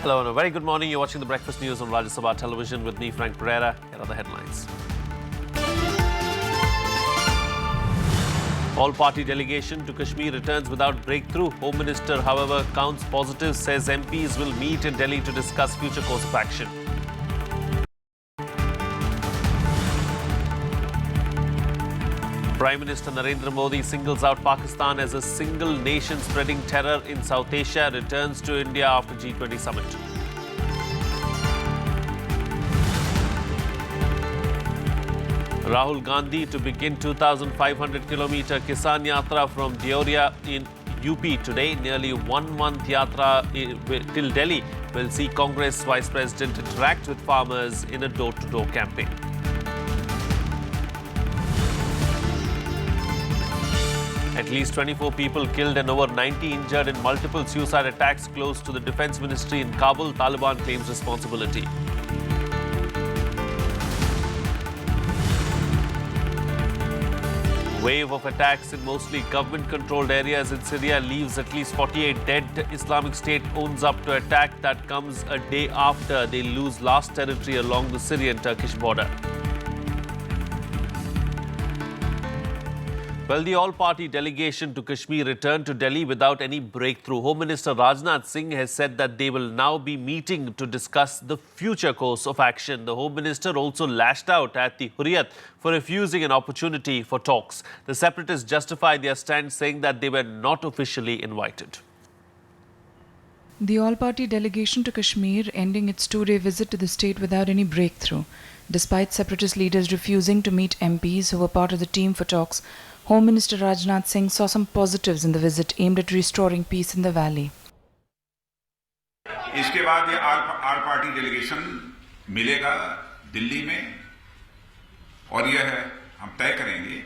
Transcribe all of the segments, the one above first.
Hello and a very good morning. You're watching the Breakfast News on Rajya Sabha television with me, Frank Pereira. Here are the headlines. All-party delegation to Kashmir returns without breakthrough. Home Minister, however, counts positive, says MPs will meet in Delhi to discuss future course of action. Prime Minister Narendra Modi singles out Pakistan as a single nation spreading terror in South Asia, returns to India after G20 summit. Rahul Gandhi to begin 2,500-kilometer Kisan Yatra from Deoria in UP today. Nearly 1 month Yatra till Delhi will see Congress Vice President interact with farmers in a door-to-door campaign. At least 24 people killed and over 90 injured in multiple suicide attacks close to the Defense Ministry in Kabul. Taliban claims responsibility. Wave of attacks in mostly government-controlled areas in Syria leaves at least 48 dead. Islamic State owns up to attack that comes a day after they lose last territory along the Syrian-Turkish border. Well, the all-party delegation to Kashmir returned to Delhi without any breakthrough. Home Minister Rajnath Singh has said that they will now be meeting to discuss the future course of action. The Home Minister also lashed out at the Hurriyat for refusing an opportunity for talks. The separatists justified their stand, saying that they were not officially invited. The all-party delegation to Kashmir ending its two-day visit to the state without any breakthrough. Despite separatist leaders refusing to meet MPs who were part of the team for talks, Home Minister Rajnath Singh saw some positives in the visit aimed at restoring peace in the valley. इसके बाद ये आल party delegation मिलेगा दिल्ली में और यह हम तय करेंगे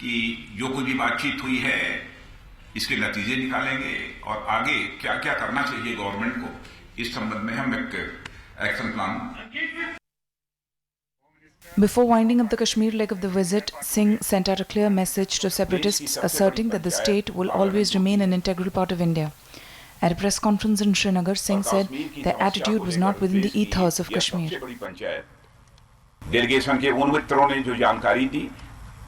कि जो कुछ भी बातचीत हुई है इसके नतीजे निकालेंगे और आगे क्या क्या करना चाहिए गवर्नमेंट को इस संबंध में हम एक action plan. Before winding up the Kashmir leg of the visit, Singh sent out a clear message to separatists asserting that the state will always remain an integral part of India. At a press conference in Srinagar, Singh said their attitude was not within the ethos of Kashmir. Delegation के उन मित्रों ने जो जानकारी दी,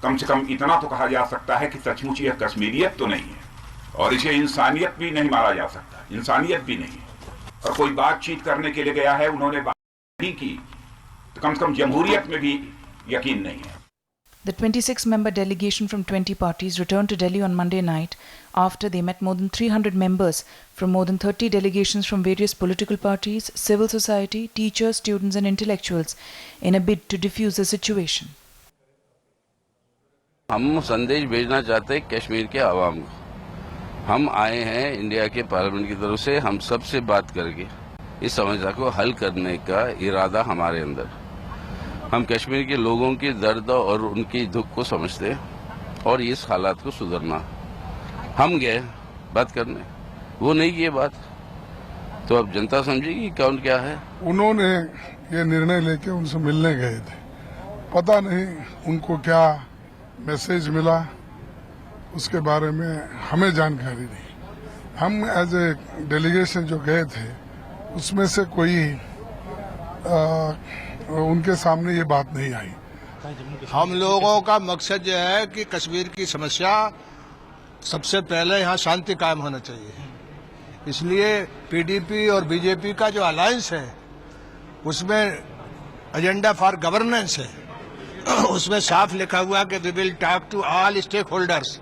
कम से कम इतना तो कहा जा सकता है कि सचमुच यह कश्मीरियत तो नहीं है और इसे इंसानियत भी नहीं माना जा सकता. इंसानियत भी नहीं है और कोई बातचीत करने के लिए गया है, उन्होंने बात नहीं की. कम से कम जमहूरियत में भी यकीन नहीं है. The 26-member delegation from 20 parties returned to Delhi on Monday night after they met more than 300 members from more than 30 delegations from various political parties, civil society, teachers, students and intellectuals in a bid to diffuse the situation. हम संदेश भेजना चाहते हैं कश्मीर के आवाम को. हम आए हैं इंडिया के पार्लियामेंट की तरफ से, हम सबसे बात करके इस समस्या को हल करने का इरादा हमारे अंदर. हम कश्मीर के लोगों के दर्द और उनकी दुख को समझते हैं और इस हालात को सुधरना. हम गए बात करने, वो नहीं किए बात, तो अब जनता समझेगी कौन क्या है. उन्होंने ये निर्णय लेके उनसे मिलने गए थे, पता नहीं उनको क्या मैसेज मिला, उसके बारे में हमें जानकारी नहीं. हम एज ए डेलीगेशन जो गए थे उसमें से कोई उनके सामने ये बात नहीं आई. हम लोगों का मकसद यह है कि कश्मीर की समस्या सबसे पहले यहाँ शांति कायम होना चाहिए. इसलिए पीडीपी और बीजेपी का जो अलायंस है उसमें एजेंडा फॉर गवर्नेंस है. उसमें साफ लिखा हुआ कि we will talk to all stakeholders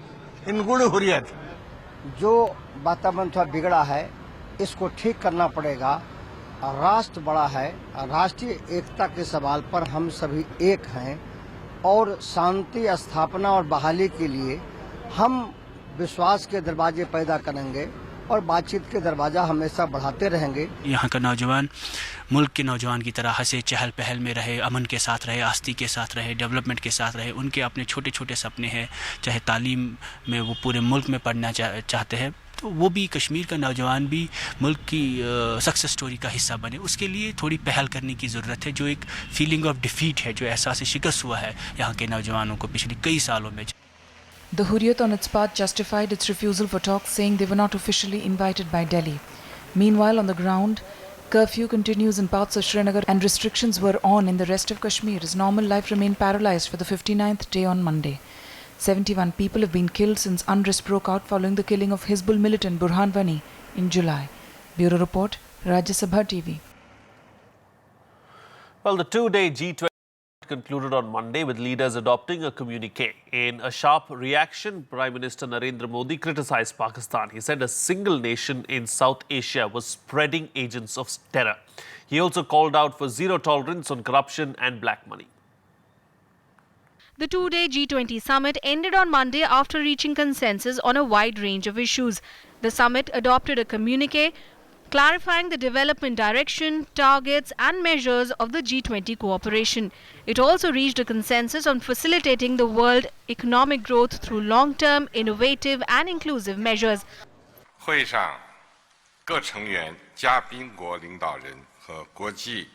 in good Hurriyat. जो वातावरण थोड़ा बिगड़ा है इसको ठीक करना पड़ेगा. राष्ट्र बड़ा है, राष्ट्रीय एकता के सवाल पर हम सभी एक हैं और शांति स्थापना और बहाली के लिए हम विश्वास के दरवाजे पैदा करेंगे और बातचीत के दरवाजा हमेशा बढ़ाते रहेंगे. यहाँ का नौजवान मुल्क के नौजवान की तरह हंसे, चहल पहल में रहे, अमन के साथ रहे, आस्ती के साथ रहे, डेवलपमेंट के साथ रहे. उनके अपने छोटे छोटे सपने हैं, चाहे तालीम में वो पूरे मुल्क में पढ़ना चाहते हैं, तो वो भी कश्मीर का नौजवान भी मुल्क की सक्सेस स्टोरी का हिस्सा बने. उसके लिए थोड़ी पहल करने की ज़रूरत है. जो एक फीलिंग ऑफ डिफीट है, जो एहसास शिकस्त हुआ है यहाँ के नौजवानों को पिछले कई सालों में. The Hurriyat on its part justified its refusal for talks, saying they were not officially invited by Delhi. Meanwhile, on the ground, curfew continues in parts of Srinagar and restrictions were on in the rest of Kashmir as normal life remained paralyzed for the 59th day on Monday. 71 people have been killed since unrest broke out following the killing of Hizbul militant Burhan Wani in July. Bureau Report, Rajya Sabha TV. Well, the two-day G20 concluded on Monday with leaders adopting a communique. In a sharp reaction, Prime Minister Narendra Modi criticized Pakistan. He said a single nation in South Asia was spreading agents of terror. He also called out for zero tolerance on corruption and black money. The two-day G20 summit ended on Monday after reaching consensus on a wide range of issues. The summit adopted a communique clarifying the development direction, targets and measures of the G20 cooperation. It also reached a consensus on facilitating the world economic growth through long-term, innovative and inclusive measures. 会上，各成员嘉宾国领导人和国际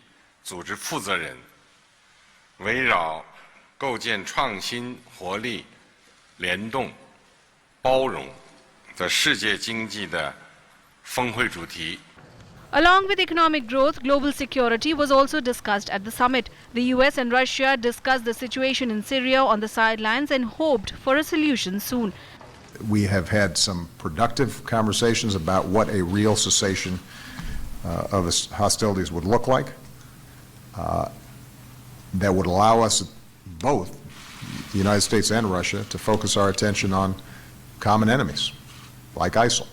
组织负责人围绕构建创新活力、联动、包容的世界经济的峰会主题。 Along with economic growth, global security was also discussed at the summit. The US and Russia discussed the situation in Syria on the sidelines and hoped for a solution soon. We have had some productive conversations about what a real cessation of the hostilities would look like that would allow us, both the United States and Russia, to focus our attention on common enemies like ISIL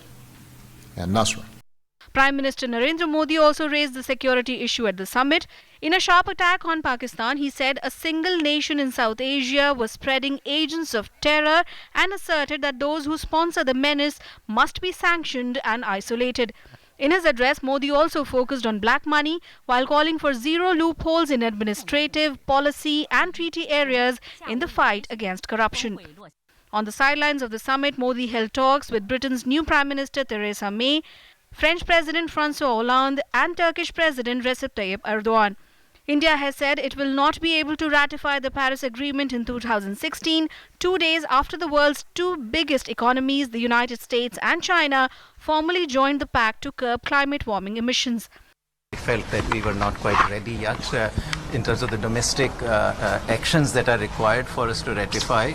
and Nusra. Prime Minister Narendra Modi also raised the security issue at the summit. In a sharp attack on Pakistan, he said a single nation in South Asia was spreading agents of terror and asserted that those who sponsor the menace must be sanctioned and isolated. In his address, Modi also focused on black money while calling for zero loopholes in administrative, policy and treaty areas in the fight against corruption. On the sidelines of the summit, Modi held talks with Britain's new Prime Minister Theresa May, French President François Hollande and Turkish President Recep Tayyip Erdogan. India has said it will not be able to ratify the Paris Agreement in 2016, 2 days after the world's two biggest economies, the United States and China, formally joined the pact to curb climate warming emissions. I felt that we were not quite ready yet in terms of the domestic actions that are required for us to ratify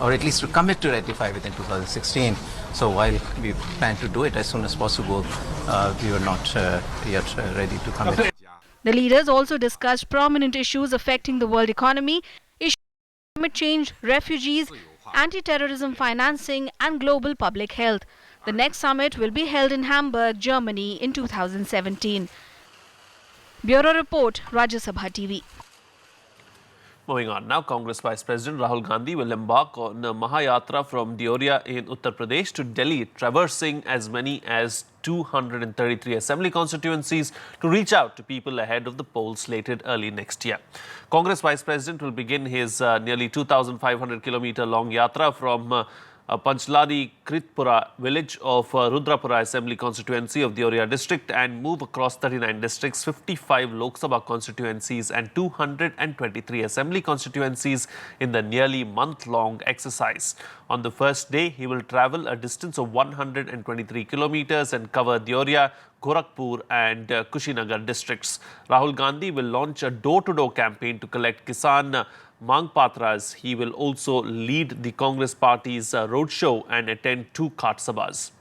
or at least to commit to ratify within 2016. So while we plan to do it as soon as possible, we were not yet ready to commit. The leaders also discussed prominent issues affecting the world economy, issues like climate change, refugees, anti-terrorism financing and global public health. The next summit will be held in Hamburg, Germany in 2017. Bureau Report, Rajya Sabha TV. Moving on now, Congress Vice President Rahul Gandhi will embark on a Mahayatra from Deoria in Uttar Pradesh to Delhi, traversing as many as 233 assembly constituencies to reach out to people ahead of the polls slated early next year. Congress Vice President will begin his nearly 2,500-kilometer long yatra from Panchladi Kritpura village of Rudrapura Assembly constituency of the Deoria district and move across 39 districts, 55 Lok Sabha constituencies and 223 assembly constituencies in the nearly month-long exercise. On the first day, he will travel a distance of 123 kilometers and cover Deoria, Gorakhpur and Kushinagar districts. Rahul Gandhi will launch a door-to-door campaign to collect Kisan Mangpatras. He will also lead the Congress party's roadshow and attend 2 Khat Sabhas.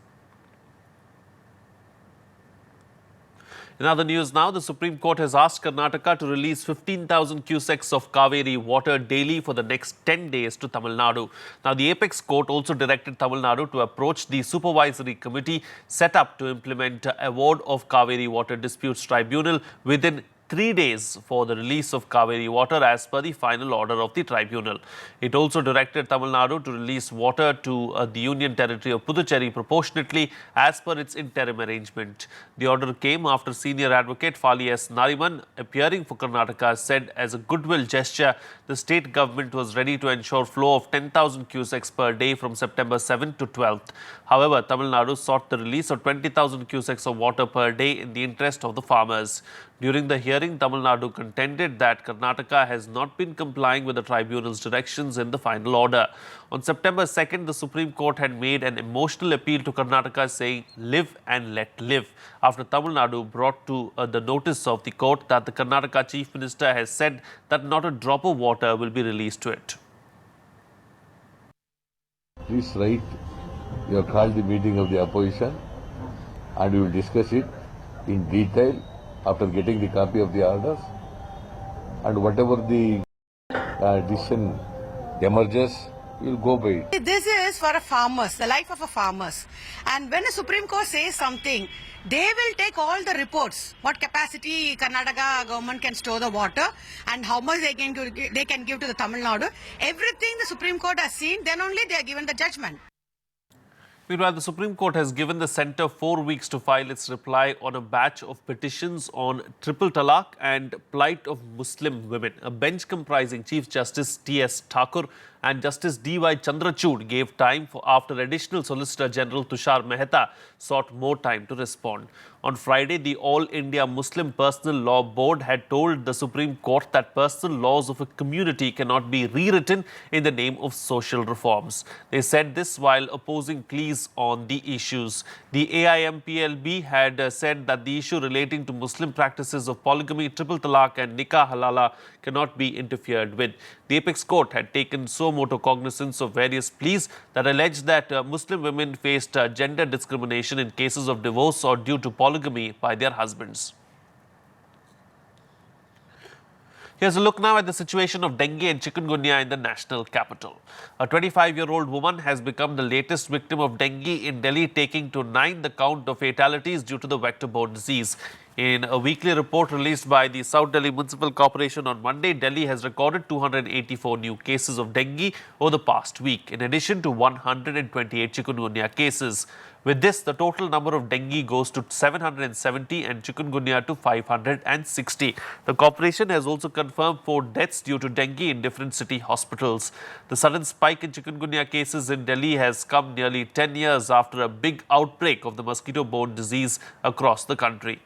In other news now, the Supreme Court has asked Karnataka to release 15,000 cusecs of Kaveri water daily for the next 10 days to Tamil Nadu. Now, the apex court also directed Tamil Nadu to approach the supervisory committee set up to implement award of Kaveri Water Disputes Tribunal within 3 days for the release of Kaveri water as per the final order of the tribunal. It also directed Tamil Nadu to release water to the Union Territory of Puducherry proportionately as per its interim arrangement. The order came after senior advocate Fali S. Nariman, appearing for Karnataka, said as a goodwill gesture, the state government was ready to ensure flow of 10,000 cusecs per day from September 7th to 12th. However, Tamil Nadu sought the release of 20,000 cusecs of water per day in the interest of the farmers. During the hearing, Tamil Nadu contended that Karnataka has not been complying with the tribunal's directions in the final order. On September 2nd, the Supreme Court had made an emotional appeal to Karnataka saying, "Live and let live," after Tamil Nadu brought to the notice of the court that the Karnataka Chief Minister has said that not a drop of water will be released to it. Please write, you have called the meeting of the opposition and we will discuss it in detail after getting the copy of the orders, and whatever the decision emerges, we will go by it. This is for a farmers, the life of a farmers. And when the Supreme Court says something, they will take all the reports, what capacity Karnataka government can store the water and how much they can give to the Tamil Nadu. Everything the Supreme Court has seen, then only they are given the judgment. Meanwhile, the Supreme Court has given the centre 4 weeks to file its reply on a batch of petitions on triple talaq and plight of Muslim women. A bench comprising Chief Justice T.S. Thakur and Justice D.Y. Chandrachud gave time after additional Solicitor General Tushar Mehta sought more time to respond. On Friday, the All India Muslim Personal Law Board had told the Supreme Court that personal laws of a community cannot be rewritten in the name of social reforms. They said this while opposing pleas on the issues. The AIMPLB had said that the issue relating to Muslim practices of polygamy, triple talaq and nikah halala cannot be interfered with. The Apex Court had taken suo motu cognizance of various pleas that alleged that Muslim women faced gender discrimination in cases of divorce or due to polygamy by their husbands. Here's a look now at the situation of dengue and chikungunya in the national capital. A 25-year-old woman has become the latest victim of dengue in Delhi, taking to 9 the count of fatalities due to the vector-borne disease. In a weekly report released by the South Delhi Municipal Corporation on Monday, Delhi has recorded 284 new cases of dengue over the past week, in addition to 128 chikungunya cases. With this, the total number of dengue goes to 770 and chikungunya to 560. The corporation has also confirmed 4 deaths due to dengue in different city hospitals. The sudden spike in chikungunya cases in Delhi has come nearly 10 years after a big outbreak of the mosquito-borne disease across the country.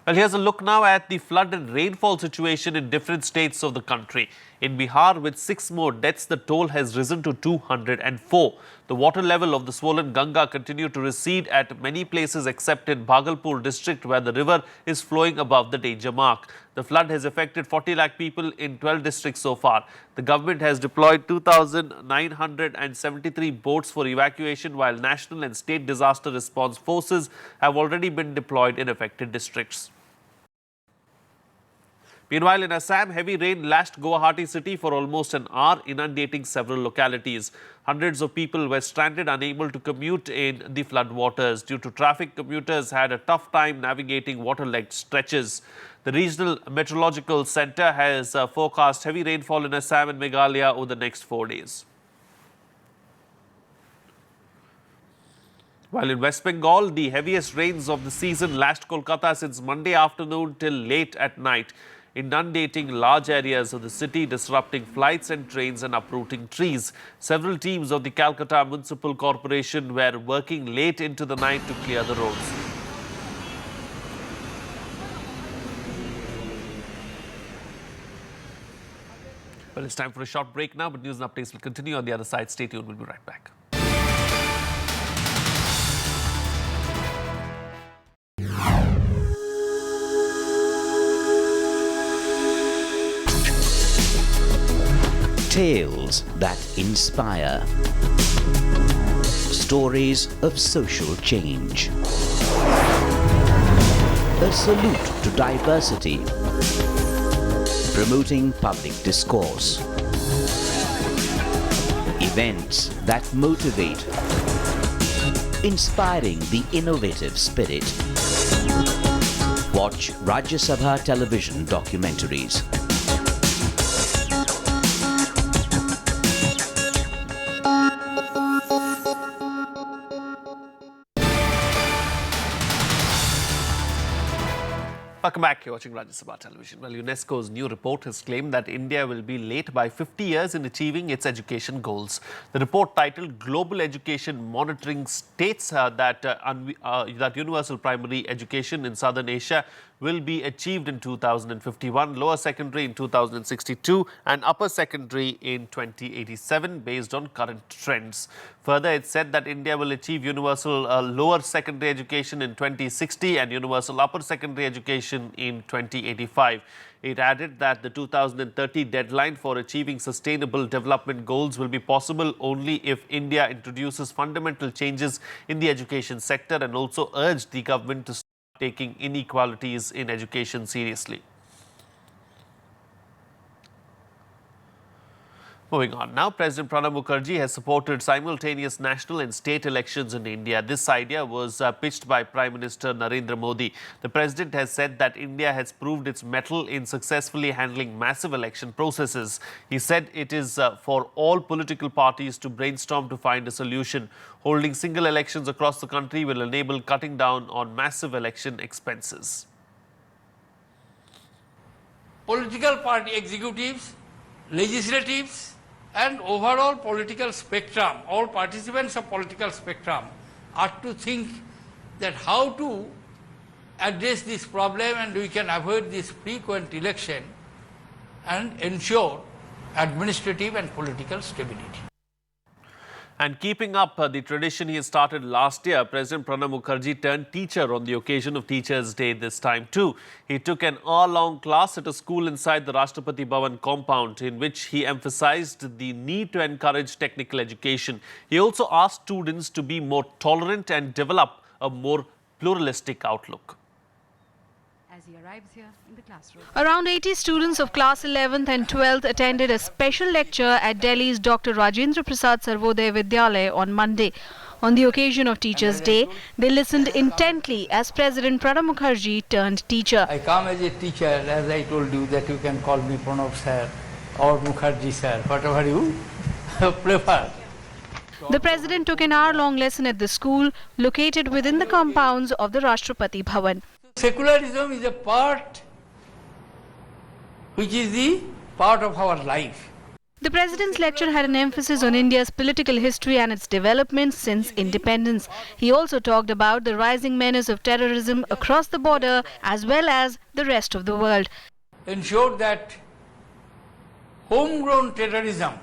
Well, here's a look now at the flood and rainfall situation in different states of the country. In Bihar, with 6 more deaths, the toll has risen to 204. The water level of the swollen Ganga continued to recede at many places except in Bhagalpur district, where the river is flowing above the danger mark. The flood has affected 40 lakh people in 12 districts so far. The government has deployed 2,973 boats for evacuation, while national and state disaster response forces have already been deployed in affected districts. Meanwhile, in Assam, heavy rain lashed Guwahati city for almost an hour, inundating several localities. Hundreds of people were stranded, unable to commute in the floodwaters. Due to traffic, commuters had a tough time navigating water-logged stretches. The Regional Meteorological Centre has forecast heavy rainfall in Assam and Meghalaya over the next 4 days. While in West Bengal, the heaviest rains of the season lashed Kolkata since Monday afternoon till late at night, inundating large areas of the city, disrupting flights and trains and uprooting trees. Several teams of the Calcutta Municipal Corporation were working late into the night to clear the roads. Well, it's time for a short break now, but news and updates will continue on the other side. Stay tuned, we'll be right back. Tales that inspire. Stories of social change. A salute to diversity. Promoting public discourse. Events that motivate. Inspiring the innovative spirit. Watch Rajya Sabha television documentaries. Welcome back. You're watching Rajya Sabha television. Well, UNESCO's new report has claimed that India will be late by 50 years in achieving its education goals. The report, titled Global Education Monitoring, states that universal primary education in Southern Asia will be achieved in 2051, lower secondary in 2062 and upper secondary in 2087 based on current trends. Further, it said that India will achieve universal lower secondary education in 2060 and universal upper secondary education in 2085. It added that the 2030 deadline for achieving sustainable development goals will be possible only if India introduces fundamental changes in the education sector, and also urged the government to start taking inequalities in education seriously. Moving on now, President Pranab Mukherjee has supported simultaneous national and state elections in India. This idea was pitched by Prime Minister Narendra Modi. The president has said that India has proved its mettle in successfully handling massive election processes. He said it is for all political parties to brainstorm to find a solution. Holding single elections across the country will enable cutting down on massive election expenses. Political party executives, legislatives, and overall political spectrum, all participants of political spectrum are to think that how to address this problem and we can avoid this frequent election and ensure administrative and political stability. And keeping up the tradition he started last year, President Pranab Mukherjee turned teacher on the occasion of Teachers' Day this time too. He took an hour-long class at a school inside the Rashtrapati Bhavan compound, in which he emphasized the need to encourage technical education. He also asked students to be more tolerant and develop a more pluralistic outlook. As he arrives here in the classroom. Around 80 students of class 11th and 12th attended a special lecture at Delhi's Dr. Rajendra Prasad Sarvodaya Vidyalaya on Monday. On the occasion of Teachers' Day, they listened intently as President Pranab Mukherjee turned teacher. I come as a teacher, as I told you, that you can call me Pranab sir or Mukherjee sir, whatever you prefer. The President took an hour-long lesson at the school located within the compounds of the Rashtrapati Bhavan. Secularism is a part which is the part of our life. The President's lecture had an emphasis on India's political history and its development since independence. He also talked about the rising menace of terrorism across the border as well as the rest of the world. Ensure that homegrown terrorism,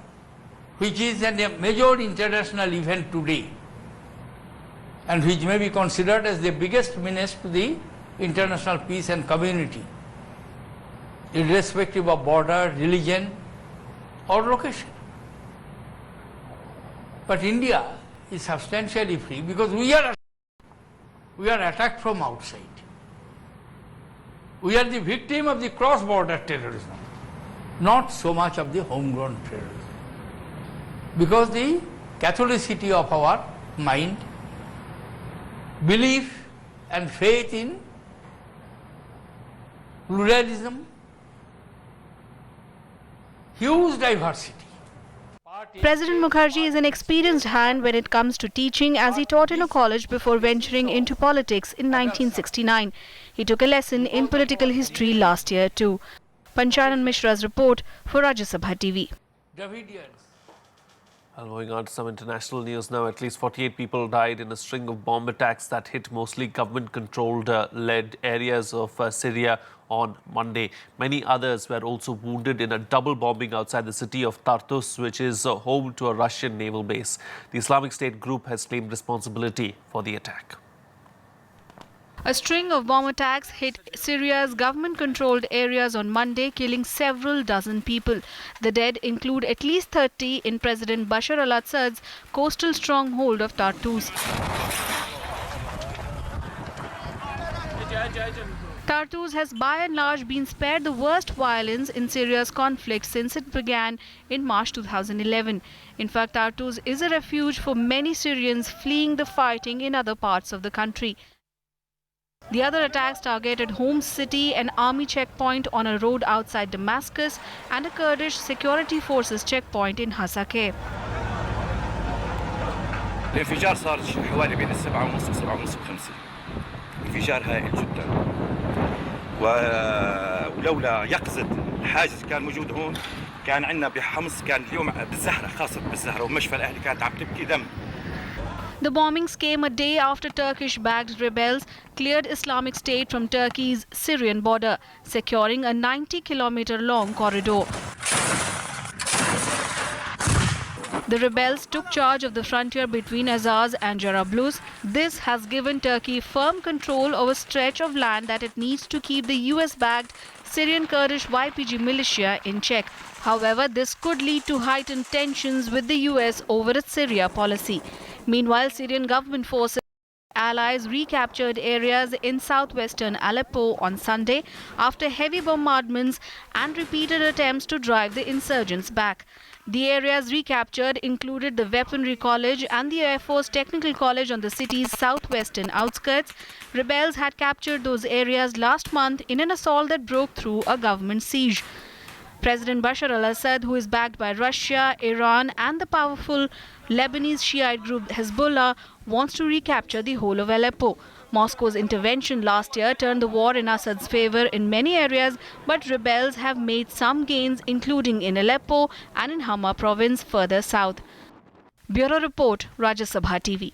which is a major international event today and which may be considered as the biggest menace to the international peace and community, irrespective of border, religion or location. But India is substantially free because we are attacked from outside. We are the victim of the cross-border terrorism, not so much of the homegrown terrorism. Because the Catholicity of our mind, belief and faith in pluralism, huge diversity. President Mukherjee is an experienced hand when it comes to teaching, as he taught in a college before venturing into politics in 1969. He took a lesson in political history last year too. Panchanan Mishra's report for Rajya Sabha TV. Moving on to some international news now. At least 48 people died in a string of bomb attacks that hit mostly government-controlled led areas of Syria on Monday. Many others were also wounded in a double bombing outside the city of Tartus, which is home to a Russian naval base. The Islamic State group has claimed responsibility for the attack. A string of bomb attacks hit Syria's government-controlled areas on Monday, killing several dozen people. The dead include at least 30 in President Bashar al-Assad's coastal stronghold of Tartus. Tartus has by and large been spared the worst violence in Syria's conflict since it began in March 2011. In fact, Tartus is a refuge for many Syrians fleeing the fighting in other parts of the country. The other attacks targeted Homs city, an army checkpoint on a road outside Damascus, and a Kurdish security forces checkpoint in Hasakeh. الانفجار صار حوالي بين 7:30 و 7:30 انفجار هائل جدا ولولا يقظة الحاجز كان موجود هون كان عندنا بحمص كان اليوم بالزهرة خاصة بالزهرة ومشفى الأهلي كانت عم تبكي دم. The bombings came a day after Turkish-backed rebels cleared Islamic State from Turkey's Syrian border, securing a 90-kilometer-long corridor. The rebels took charge of the frontier between Azaz and Jarablus. This has given Turkey firm control over a stretch of land that it needs to keep the US-backed Syrian Kurdish YPG militia in check. However, this could lead to heightened tensions with the US over its Syria policy. Meanwhile, Syrian government forces allies recaptured areas in southwestern Aleppo on Sunday after heavy bombardments and repeated attempts to drive the insurgents back. The areas recaptured included the Weaponry College and the Air Force Technical College on the city's southwestern outskirts. Rebels had captured those areas last month in an assault that broke through a government siege. President Bashar al-Assad, who is backed by Russia, Iran and the powerful Lebanese Shiite group Hezbollah, wants to recapture the whole of Aleppo. Moscow's intervention last year turned the war in Assad's favor in many areas, but rebels have made some gains, including in Aleppo and in Hama province further south. Bureau Report, Rajya Sabha TV.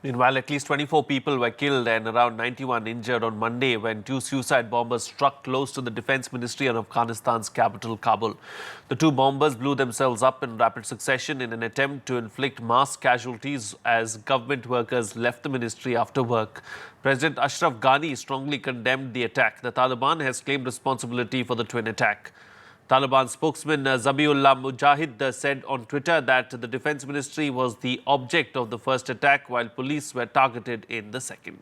Meanwhile, at least 24 people were killed and around 91 injured on Monday when two suicide bombers struck close to the Defence Ministry in Afghanistan's capital, Kabul. The two bombers blew themselves up in rapid succession in an attempt to inflict mass casualties as government workers left the ministry after work. President Ashraf Ghani strongly condemned the attack. The Taliban has claimed responsibility for the twin attack. Taliban spokesman Zabiullah Mujahid said on Twitter that the Defence Ministry was the object of the first attack while police were targeted in the second.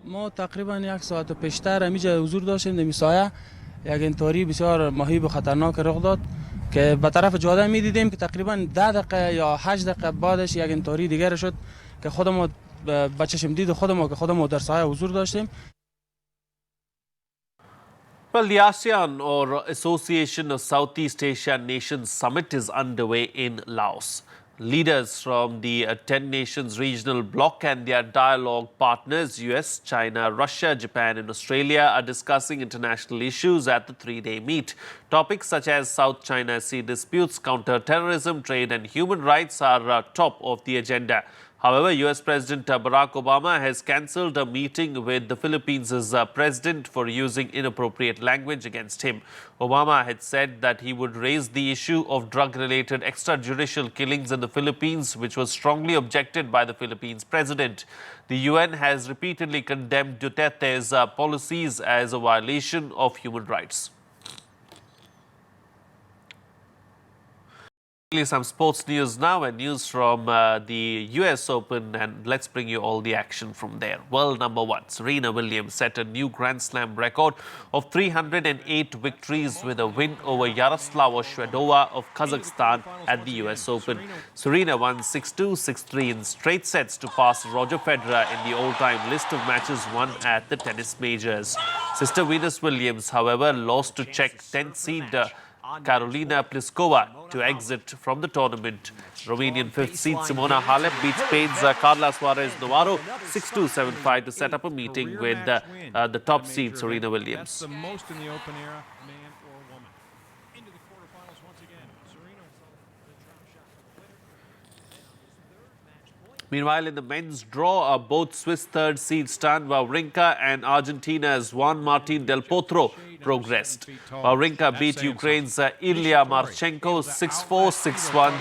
ما تقریبا یک ساعت پیشتر همینجا حضور داشتیم در سایه یک انطوری بسیار مهیب و خطرناک رخ داد که به طرف جاده میدیدیم که تقریبا 10 دقیقه یا 8 دقیقه بعدش یک انطوری دیگر شد که خودمون با چشم دید خودمون که خودمون در سایه حضور داشتیم. Well, the ASEAN, or Association of Southeast Asian Nations Summit, is underway in Laos. Leaders from the 10 nations regional bloc and their dialogue partners, US, China, Russia, Japan and Australia, are discussing international issues at the three-day meet. Topics such as South China Sea disputes, counter-terrorism, trade and human rights are top of the agenda. However, US President Barack Obama has cancelled a meeting with the Philippines' president for using inappropriate language against him. Obama had said that he would raise the issue of drug-related extrajudicial killings in the Philippines, which was strongly objected by the Philippines president. The UN has repeatedly condemned Duterte's policies as a violation of human rights. Some sports news now and news from the US Open, and let's bring you all the action from there. World number one, Serena Williams set a new Grand Slam record of 308 victories with a win over Yaroslava Shvedova of Kazakhstan at the US Open. Serena won 6-2, 6-3 in straight sets to pass Roger Federer in the all-time list of matches won at the tennis majors. Sister Venus Williams, however, lost to Czech 10th seed Karolina Pliskova to exit from the tournament. Romanian 5th seed Simona Halep beat Spain's Carla Suarez Navarro 6-2, 7-5 to set up a meeting with the top seed Serena Williams. The most in the Open era, man or woman. Into the quarterfinals once again. Serena. Meanwhile, in the men's draw, both Swiss third seed Stan Wawrinka and Argentina's Juan Martín del Potro progressed. Wawrinka beat Ukraine's Ilya Marchenko 6-4, 6-1,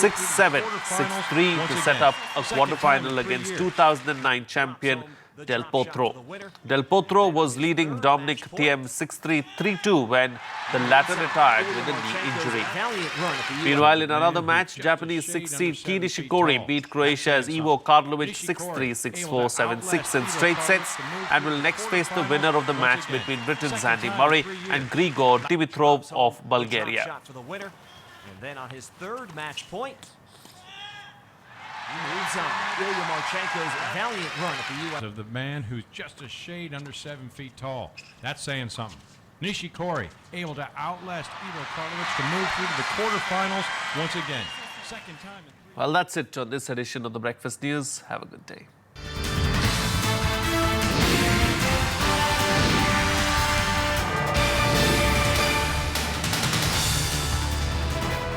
6-7, 6-3 to set up a quarterfinal against 2009 champion Del Potro. Del Potro was leading Dominic Thiem 6-3, 3-2 when the latter retired with a knee injury. Meanwhile, in another match, Japanese 6th seed Kei Nishikori beat Croatia's Ivo Karlovic 6-3, 6-4, 7-6 in straight sets and will next face the winner of the match between Britain's Andy Murray and Grigor Dimitrov of Bulgaria. And then on his third match point, he moves on. Ilya Marchenko's valiant run at the U.S. Of the man who's just a shade under 7 feet tall. That's saying something. Nishikori able to outlast Ivo Karlovic to move through to the quarterfinals once again. Second time. Well, that's it on this edition of the Breakfast News. Have a good day.